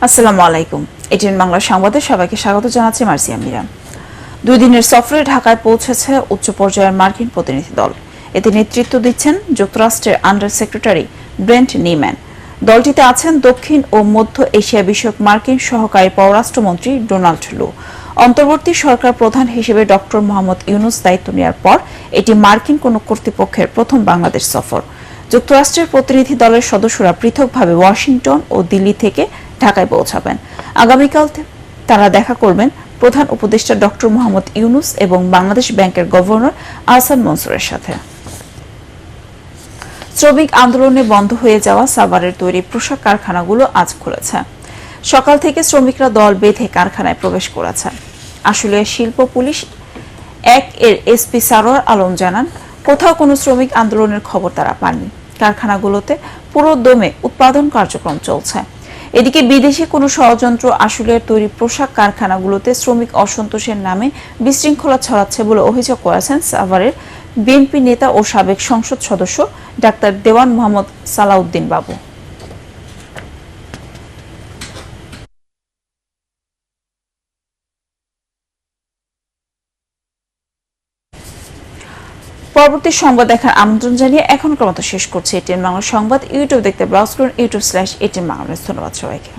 আসসালামু আলাইকুম। এটিএন বাংলা সংবাদে সবাইকে স্বাগত জানাচ্ছি মার্সিয়া মিরা। 2 দিনের সফরে ঢাকায় পৌঁছেছে উচ্চ পর্যায়ের মার্কিন প্রতিনিধি দল। এতে নেতৃত্ব দিচ্ছেন যুক্তরাষ্ট্রের আন্ডার সেক্রেটারি ব্রেন্ট নিম্যান। দলটিতে আছেন দক্ষিণ ও মধ্য এশিয়া বিষয়ক মার্কিন সহকারী পররাষ্ট্রমন্ত্রী ডোনাল্ড লু। অন্তর্বর্তী সরকার প্রধান হিসেবে ডক্টর মোহাম্মদ ইউনূস দায়িত্ব নেওয়ার পর এটি মার্কিন কোনো কর্তৃপক্ষের প্রথম বাংলাদেশ সফর। যুক্তরাষ্ট্রের প্রতিনিধি দলের সদস্যরা পৃথকভাবে ওয়াশিংটন ও দিল্লি থেকে ঢাকায় পৌঁছাবেন। আগামীকাল তারা দেখা করবেন প্রধান উপদেষ্টা ডক্টর মোহাম্মদ ইউনূস এবং বাংলাদেশ ব্যাংকের গভর্নর আহসান মনসুরের সাথে। শ্রমিক আন্দোলনে বন্ধ হয়ে যাওয়া সাভারের তৈরি পোশাক কারখানাগুলো আজ খুলেছে। সকাল থেকে শ্রমিকরা দল বেঁধে কারখানায় প্রবেশ করেছে। আশুলিয়া শিল্প পুলিশ 1 এর এসপি সারোয়ার আলম জানান, কোথাও কোনো শ্রমিক আন্দোলনের খবর তারা পাননি। কারখানাগুলোতে পুরো দমে উৎপাদন কার্যক্রম চলছে। এদিকে বিদেশি কোনো ষড়যন্ত্র আশুলিয়ার তৈরি পোশাক কারখানাগুলোতে শ্রমিক অসন্তোষের নামে বিশৃঙ্খলা ছড়াচ্ছে বলে অভিযোগ করেছেন সাভারের বিএনপি নেতা ও সাবেক সংসদ সদস্য ডাক্তার দেওয়ান মোহাম্মদ সালাউদ্দিন বাবু। পরবর্তী সংবাদ দেখার আমন্ত্রণ জানিয়ে এখনকার মতো শেষ করছে এটিএন বাংলা সংবাদ। ইউটিউব দেখতে ব্রাউজ করুন youtube/এটিএন বাংলাদেশ। ধন্যবাদ সবাইকে।